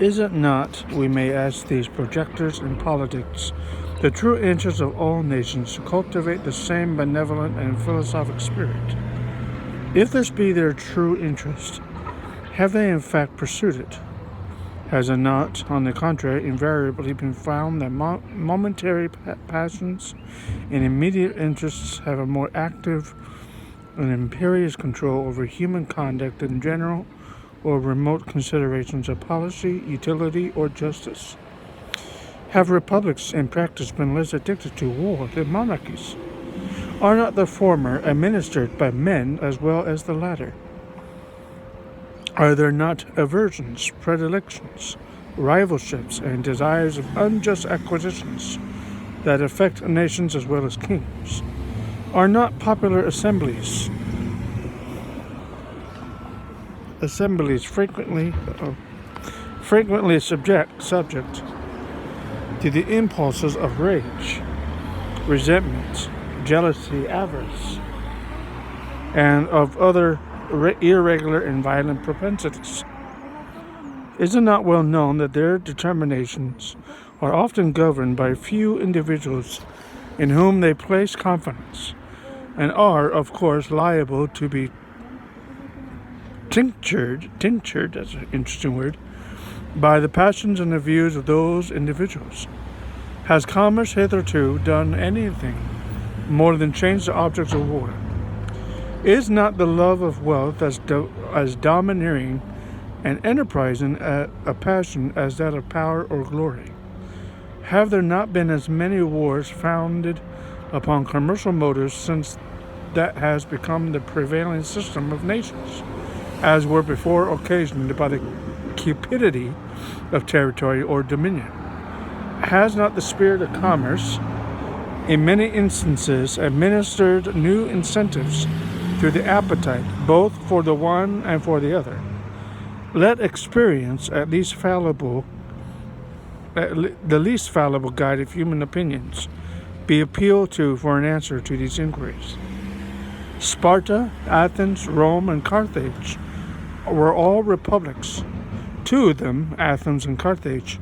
Is it not, we may ask these projectors in politics, the true interest of all nations to cultivate the same benevolent and philosophic spirit? If this be their true interest, have they in fact pursued it? Has it not, on the contrary, invariably been found that momentary passions and immediate interests have a more active and imperious control over human conduct in general or remote considerations of policy, utility, or justice? Have republics in practice been less addicted to war than monarchies? Are not the former administered by men as well as the latter? Are there not aversions, predilections, rivalships, and desires of unjust acquisitions that affect nations as well as kings? Are not popular assemblies frequently subject to the impulses of rage, resentment, jealousy, avarice, and of other irregular and violent propensities? Is it not well known that their determinations are often governed by few individuals in whom they place confidence, and are, of course, liable to be tinctured, that's an interesting word, by the passions and the views of those individuals? Has commerce hitherto done anything more than change the objects of war? Is not the love of wealth as domineering and enterprising a passion as that of power or glory? Have there not been as many wars founded upon commercial motives since that has become the prevailing system of nations, as were before occasioned by the cupidity of territory or dominion? Has not the spirit of commerce, in many instances, administered new incentives to the appetite, both for the one and for the other? Let experience, the least fallible guide of human opinions, be appealed to for an answer to these inquiries. Sparta, Athens, Rome, and Carthage were all republics. Two of them, Athens and Carthage,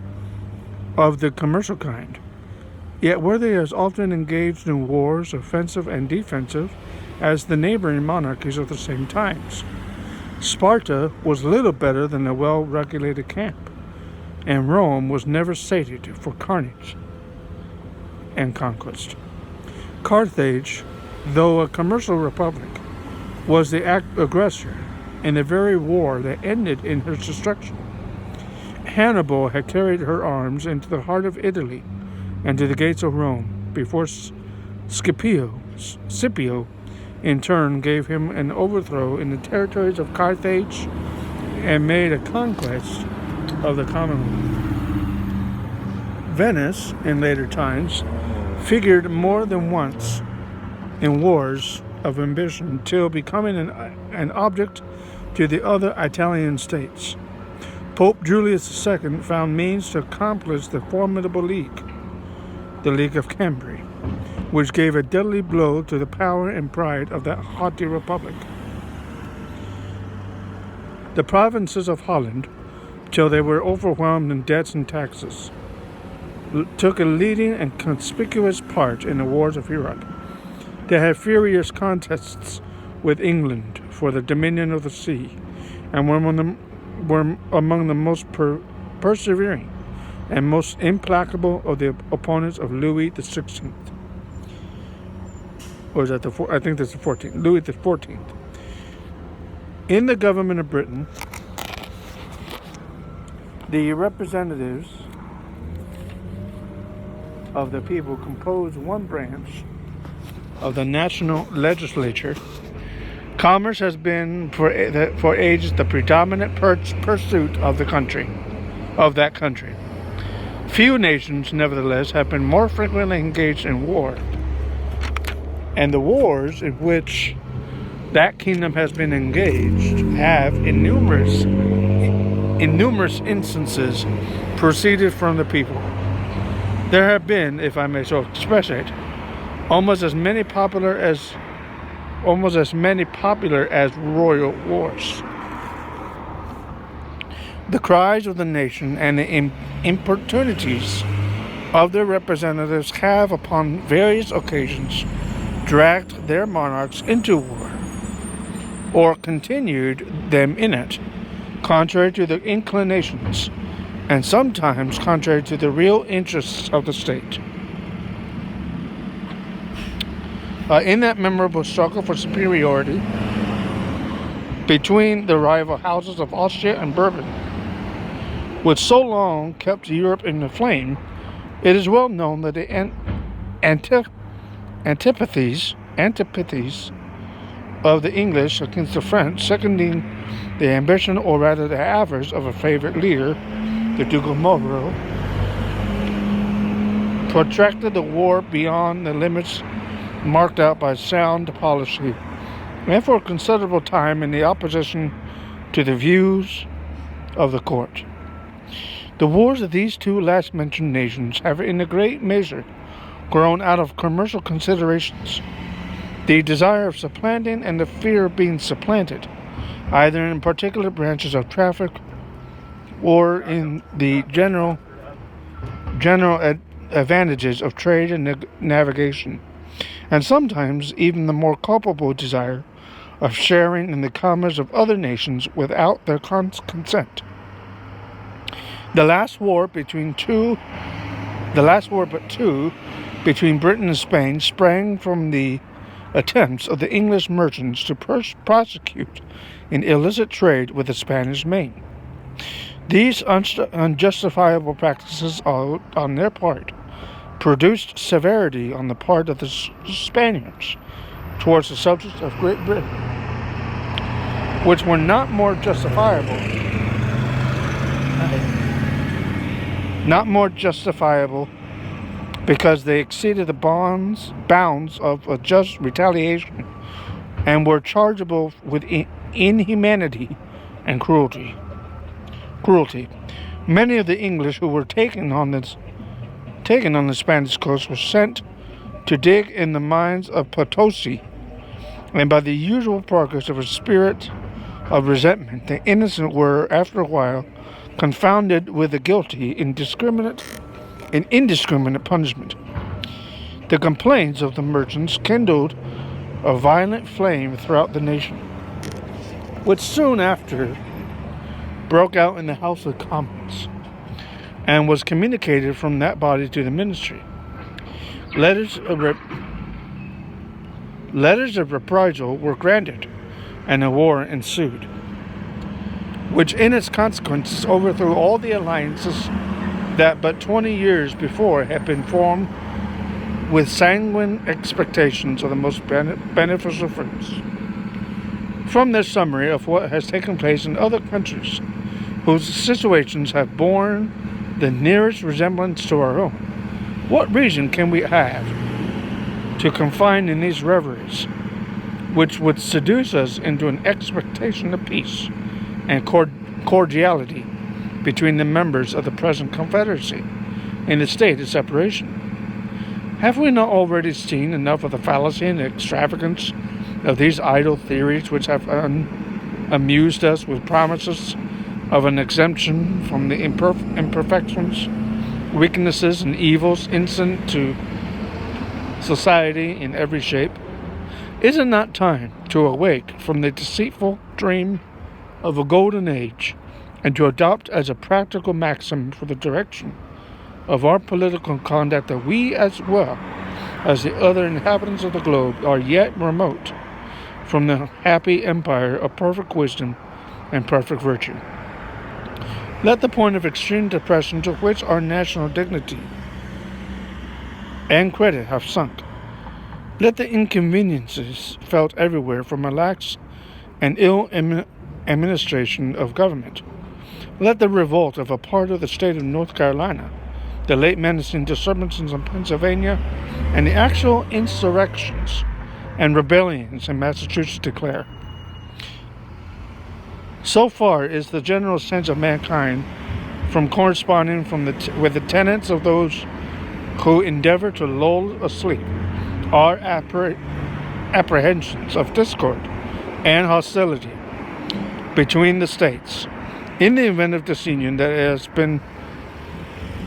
of the commercial kind. Yet were they as often engaged in wars, offensive and defensive, as the neighboring monarchies of the same times. Sparta was little better than a well-regulated camp, and Rome was never sated for carnage and conquest. Carthage, though a commercial republic, was the aggressor in the very war that ended in her destruction. Hannibal had carried her arms into the heart of Italy and to the gates of Rome before Scipio in turn gave him an overthrow in the territories of Carthage and made a conquest of the Commonwealth. Venice, in later times, figured more than once in wars of ambition till becoming an object to the other Italian states. Pope Julius II found means to accomplish the formidable league, the League of Cambrai, which gave a deadly blow to the power and pride of that haughty republic. The provinces of Holland, till they were overwhelmed in debts and taxes, took a leading and conspicuous part in the wars of Europe. They had furious contests with England for the dominion of the sea, and were among the most persevering and most implacable of the opponents of Louis XVI. Or is that I think that's the 14th. Louis XIV. In the government of Britain, the representatives of the people compose one branch of the national legislature. Commerce has been for ages the predominant pursuit of that country. Few nations, nevertheless, have been more frequently engaged in war, and the wars in which that kingdom has been engaged have, in numerous instances, proceeded from the people. There have been, if I may so express it, almost as many popular as royal wars. The cries of the nation and the importunities of their representatives have, upon various occasions, dragged their monarchs into war, or continued them in it, contrary to their inclinations, and sometimes contrary to the real interests of the state. In that memorable struggle for superiority between the rival houses of Austria and Bourbon, which so long kept Europe in the flame, it is well known that the antipathies of the English against the French, seconding the ambition, or rather the avarice, of a favorite leader, the Duke of Marlborough, protracted the war beyond the limits marked out by sound policy, and for a considerable time in the opposition to the views of the court. The wars of these two last mentioned nations have in a great measure grown out of commercial considerations, the desire of supplanting and the fear of being supplanted, either in particular branches of traffic or in the general advantages of trade and navigation, and sometimes even the more culpable desire of sharing in the commerce of other nations without their consent. The last war but two between Britain and Spain sprang from the attempts of the English merchants to prosecute an illicit trade with the Spanish Main. These unjustifiable practices on their part produced severity on the part of the Spaniards towards the subjects of Great Britain, which were not more justifiable because they exceeded the bounds of a just retaliation and were chargeable with inhumanity and cruelty. Many of the English who were taken on the Spanish coast were sent to dig in the mines of Potosi, and by the usual progress of a spirit of resentment, the innocent were, after a while, confounded with the guilty in indiscriminate punishment. The complaints of the merchants kindled a violent flame throughout the nation, which soon after broke out in the House of Commons, and was communicated from that body to the ministry. Letters of reprisal were granted, and a war ensued, which in its consequences overthrew all the alliances that but 20 years before had been formed with sanguine expectations of the most beneficial fruits. From this summary of what has taken place in other countries whose situations have borne the nearest resemblance to our own, what reason can we have to confine in these reveries, which would seduce us into an expectation of peace and cordiality between the members of the present Confederacy in a state of separation? Have we not already seen enough of the fallacy and extravagance of these idle theories, which have amused us with promises of an exemption from the imperfections, weaknesses, and evils incident to society in every shape? Is it not time to awake from the deceitful dream of a golden age, and to adopt as a practical maxim for the direction of our political conduct that we, as well as the other inhabitants of the globe, are yet remote from the happy empire of perfect wisdom and perfect virtue? Let the point of extreme depression to which our national dignity and credit have sunk, let the inconveniences felt everywhere from a lax and ill administration of government, let the revolt of a part of the state of North Carolina, the late menacing disturbances in Pennsylvania, and the actual insurrections and rebellions in Massachusetts declare. So far is the general sense of mankind from corresponding with the tenets of those who endeavor to lull asleep our apprehensions of discord and hostility between the states, In the event of disunion, that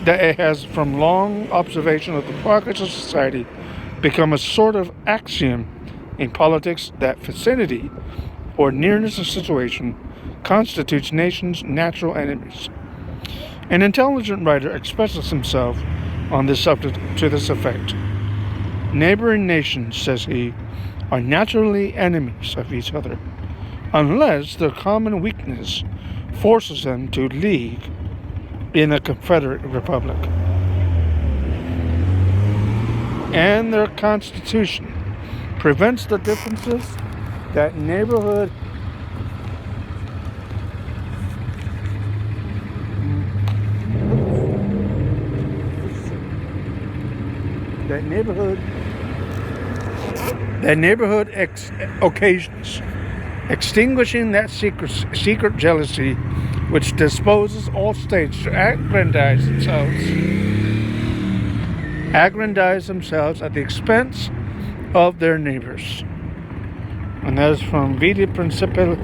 it has, from long observation of the progress of society, become a sort of axiom in politics that vicinity or nearness of situation constitutes nations' natural enemies. An intelligent writer expresses himself on this subject to this effect. Neighboring nations, says he, are naturally enemies of each other, unless their common weakness forces them to league in a confederate republic. And their constitution prevents the differences that neighborhood occasions, extinguishing that secret jealousy which disposes all states to aggrandize themselves at the expense of their neighbors. And that is from Vita Principis,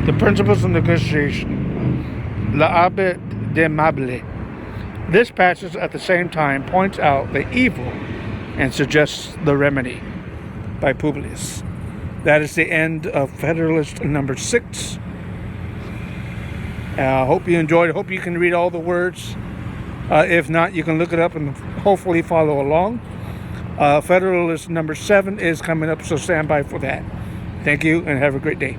The Principles of Negotiation, L'Abbe de Mable. This passage at the same time points out the evil and suggests the remedy, by Publius. That is the end of Federalist number 6. I hope you enjoyed it. Hope you can read all the words. If not, you can look it up and hopefully follow along. Federalist number 7 is coming up, so stand by for that. Thank you and have a great day.